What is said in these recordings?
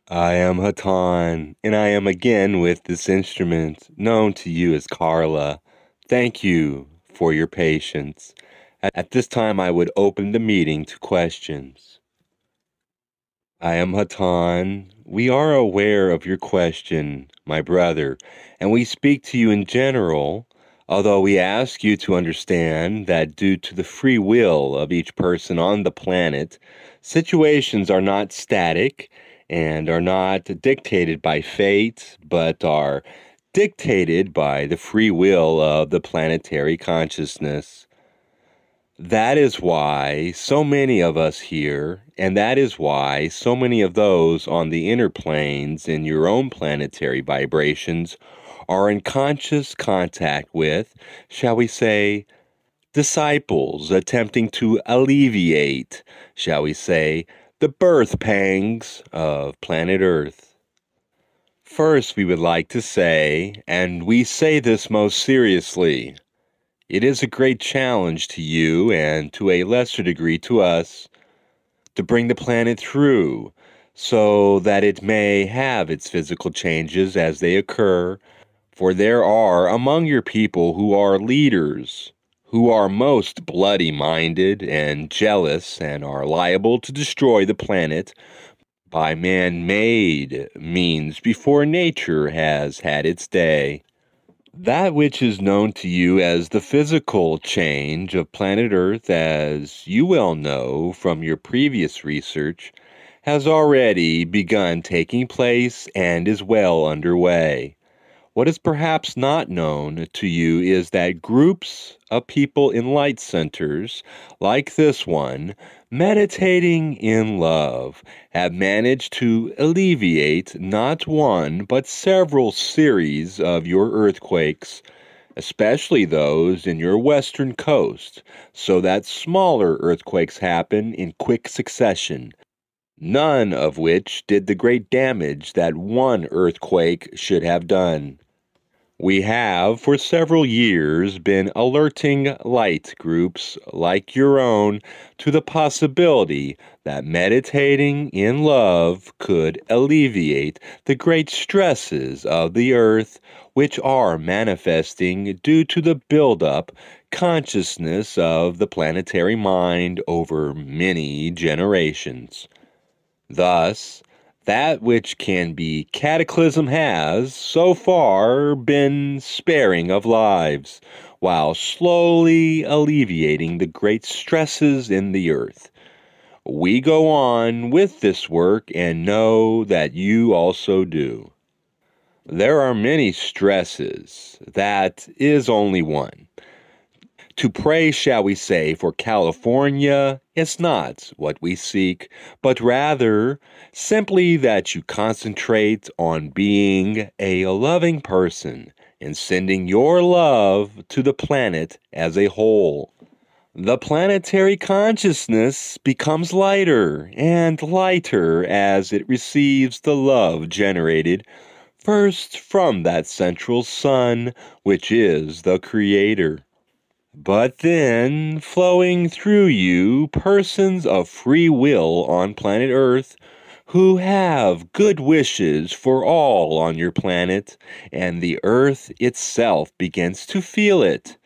I am Hatonn, and I am again with this instrument, known to you as Carla. Thank you for your patience. At this time, I would open the meeting to questions. I am Hatonn. We are aware of your question, my brother, and we speak to you in general, although we ask you to understand that due to the free will of each person on the planet, situations are not static and are not dictated by fate, but are dictated by the free will of the planetary consciousness. That is why so many of us here, and that is why so many of those on the inner planes in your own planetary vibrations are in conscious contact with, shall we say, disciples attempting to alleviate, shall we say, the birth pangs of planet Earth. First, we would like to say, and we say this most seriously, it is a great challenge to you and to a lesser degree to us to bring the planet through so that it may have its physical changes as they occur. For there are among your people who are leaders, who are most bloody minded and jealous and are liable to destroy the planet by man made means before nature has had its day. That which is known to you as the physical change of planet Earth, as you well know from your previous research, has already begun taking place and is well underway. What is perhaps not known to you is that groups of people in light centers, like this one, meditating in love, have managed to alleviate not one but several series of your earthquakes, especially those in your western coast, so that smaller earthquakes happen in quick succession, none of which did the great damage that one earthquake should have done. We have for several years been alerting light groups like your own to the possibility that meditating in love could alleviate the great stresses of the earth which are manifesting due to the build-up consciousness of the planetary mind over many generations. Thus, that which can be cataclysm has, so far, been sparing of lives, while slowly alleviating the great stresses in the earth. We go on with this work and know that you also do. There are many stresses. That is only one. To pray, shall we say, for California is not what we seek, but rather simply that you concentrate on being a loving person and sending your love to the planet as a whole. The planetary consciousness becomes lighter and lighter as it receives the love generated first from that central sun, which is the Creator. But then, flowing through you, persons of free will on planet Earth who have good wishes for all on your planet, and the Earth itself begins to feel it.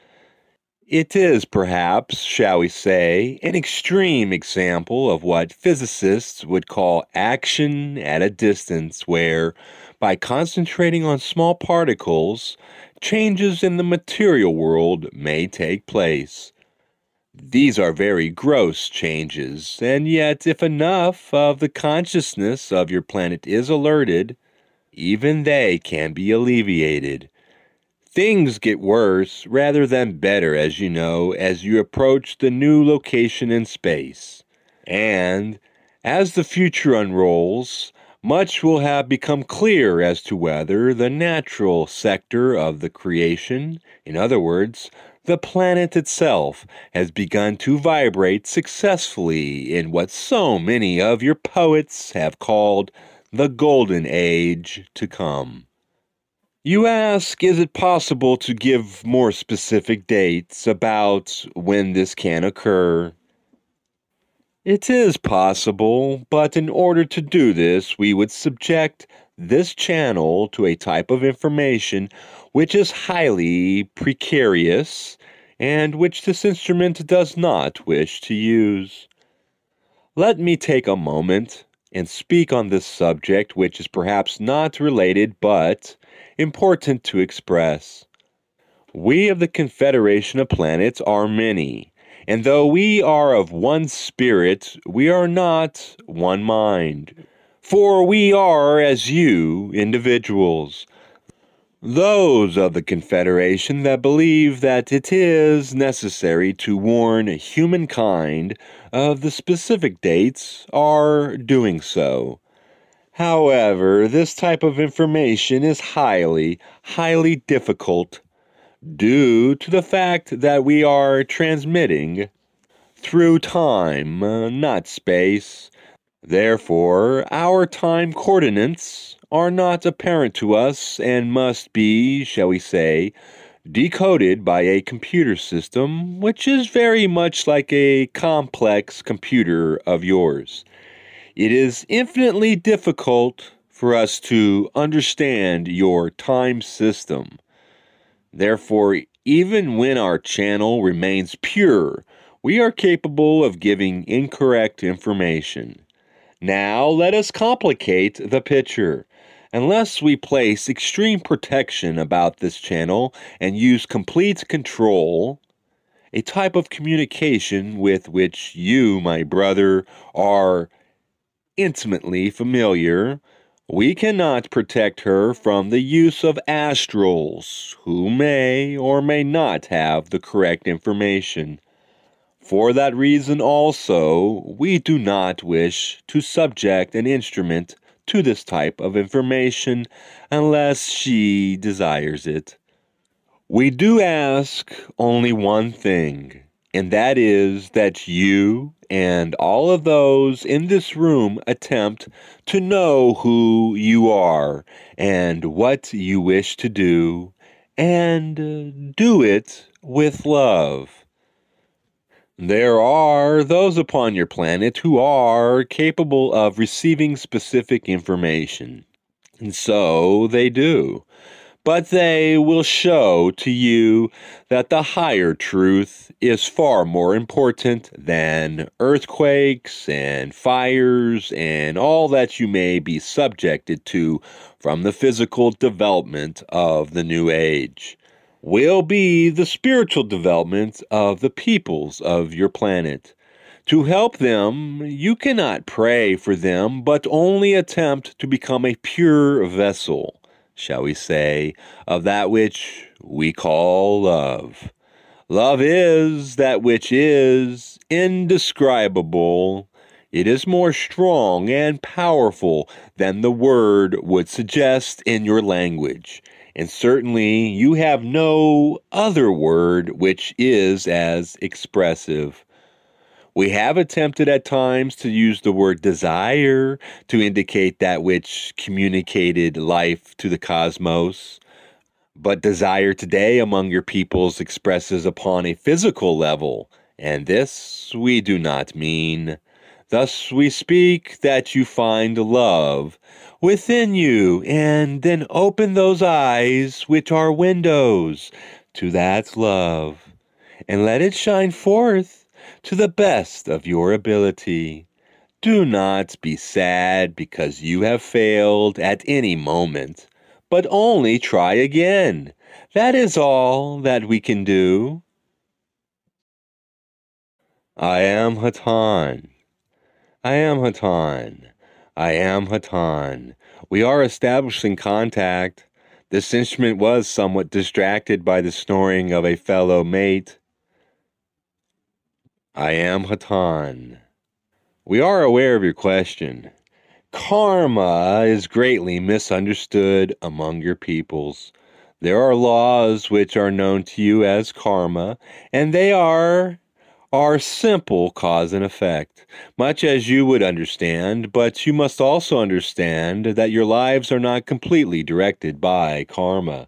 It is perhaps, shall we say, an extreme example of what physicists would call action at a distance, where, by concentrating on small particles, changes in the material world may take place. These are very gross changes, and yet if enough of the consciousness of your planet is alerted, even they can be alleviated. Things get worse rather than better, as you know, as you approach the new location in space. And as the future unrolls, much will have become clear as to whether the natural sector of the creation, in other words, the planet itself, has begun to vibrate successfully in what so many of your poets have called the golden age to come. You ask, is it possible to give more specific dates about when this can occur? It is possible, but in order to do this, we would subject this channel to a type of information which is highly precarious and which this instrument does not wish to use. Let me take a moment and speak on this subject, which is perhaps not related but important to express. We of the Confederation of Planets are many, and though we are of one spirit, we are not one mind. For we are, as you, individuals. Those of the Confederation that believe that it is necessary to warn humankind of the specific dates are doing so. However, this type of information is highly difficult due to the fact that we are transmitting through time, not space. Therefore, our time coordinates are not apparent to us and must be, shall we say, decoded by a computer system, which is very much like a complex computer of yours. It is infinitely difficult for us to understand your time system. Therefore, even when our channel remains pure, we are capable of giving incorrect information. Now, let us complicate the picture. Unless we place extreme protection about this channel and use complete control, a type of communication with which you, my brother, are intimately familiar, we cannot protect her from the use of astrals who may or may not have the correct information. For that reason also, we do not wish to subject an instrument to this type of information unless she desires it. We do ask only one thing, and that is that you and all of those in this room attempt to know who you are and what you wish to do, and do it with love. There are those upon your planet who are capable of receiving specific information, and so they do. But they will show to you that the higher truth is far more important than earthquakes and fires and all that you may be subjected to from the physical development of the new age. Will be the spiritual development of the peoples of your planet. To help them, you cannot pray for them, but only attempt to become a pure vessel, shall we say, of that which we call love. Love is that which is indescribable. It is more strong and powerful than the word would suggest in your language. And certainly you have no other word which is as expressive. We have attempted at times to use the word desire to indicate that which communicated life to the cosmos. But desire today among your peoples expresses upon a physical level, and this we do not mean. Thus we speak that you find love within you, and then open those eyes which are windows to that love, and let it shine forth to the best of your ability. Do not be sad because you have failed at any moment, but only try again. That is all that we can do. I am Hatonn. I am Hatonn. I am Hatonn. We are establishing contact. This instrument was somewhat distracted by the snoring of a fellow mate. I am Hatonn. We are aware of your question. Karma is greatly misunderstood among your peoples. There are laws which are known to you as karma, and they are simple cause and effect, much as you would understand, but you must also understand that your lives are not completely directed by karma.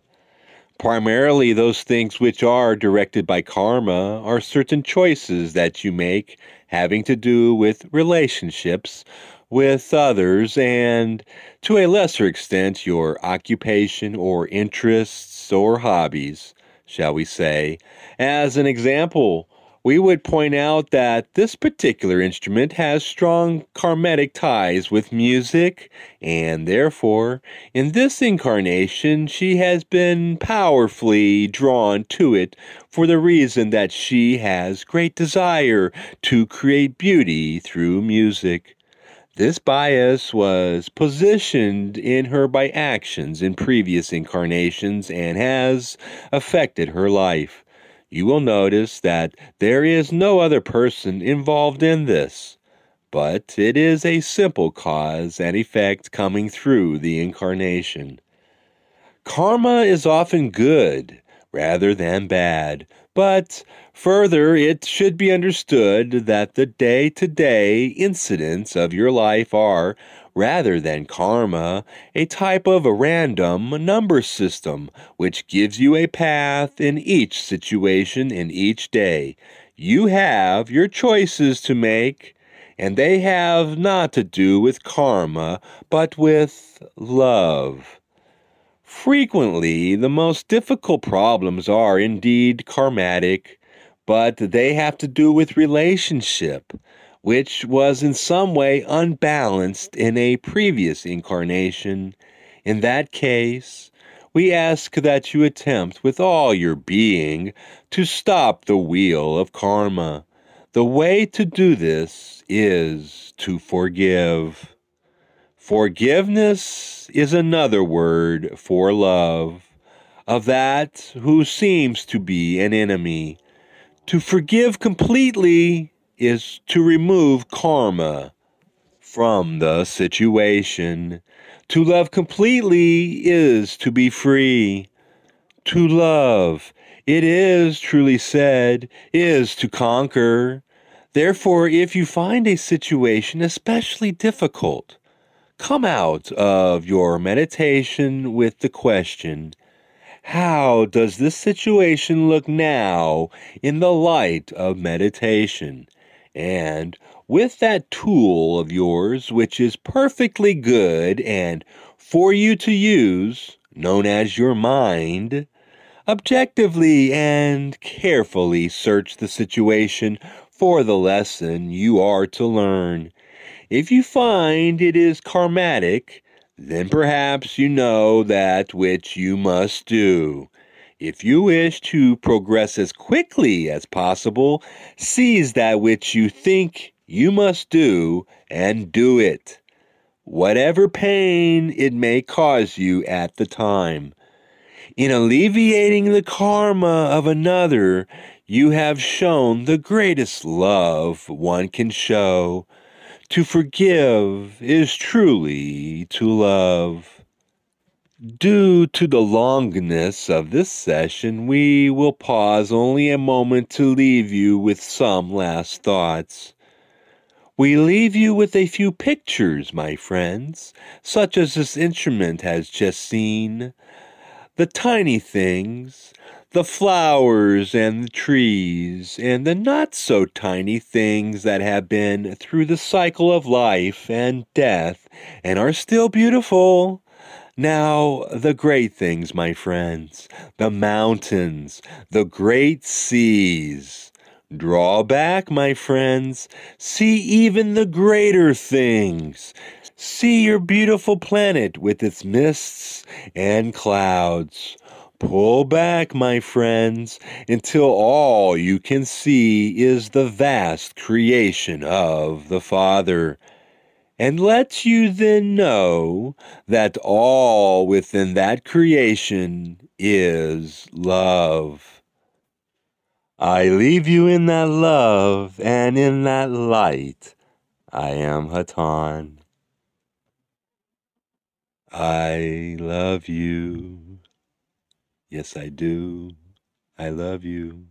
Primarily, those things which are directed by karma are certain choices that you make having to do with relationships with others and, to a lesser extent, your occupation or interests or hobbies, shall we say. As an example, we would point out that this particular instrument has strong karmatic ties with music, and therefore, in this incarnation, she has been powerfully drawn to it for the reason that she has great desire to create beauty through music. This bias was positioned in her by actions in previous incarnations and has affected her life. You will notice that there is no other person involved in this, but it is a simple cause and effect coming through the incarnation. Karma is often good rather than bad, but further, it should be understood that the day-to-day incidents of your life are, rather than karma, a type of a random number system which gives you a path in each situation in each day. You have your choices to make, and they have not to do with karma, but with love. Frequently, the most difficult problems are indeed karmatic, but they have to do with relationship, which was in some way unbalanced in a previous incarnation. In that case, we ask that you attempt with all your being to stop the wheel of karma. The way to do this is to forgive. Forgiveness is another word for love, of that who seems to be an enemy. To forgive completely is to remove karma from the situation. To love completely is to be free. To love, it is truly said, is to conquer. Therefore, if you find a situation especially difficult, come out of your meditation with the question, how does this situation look now in the light of meditation? And with that tool of yours, which is perfectly good and for you to use, known as your mind, objectively and carefully search the situation for the lesson you are to learn. If you find it is karmatic, then perhaps you know that which you must do. If you wish to progress as quickly as possible, seize that which you think you must do and do it, whatever pain it may cause you at the time. In alleviating the karma of another, you have shown the greatest love one can show. To forgive is truly to love. Due to the longness of this session, we will pause only a moment to leave you with some last thoughts. We leave you with a few pictures, my friends, such as this instrument has just seen. The tiny things, the flowers and the trees, and the not-so-tiny things that have been through the cycle of life and death and are still beautiful. Now, the great things, my friends, the mountains, the great seas. Draw back, my friends. See even the greater things. See your beautiful planet with its mists and clouds. Pull back, my friends, until all you can see is the vast creation of the Father, and let you then know that all within that creation is love. I leave you in that love and in that light. I am Hatonn. I love you. Yes, I do. I love you.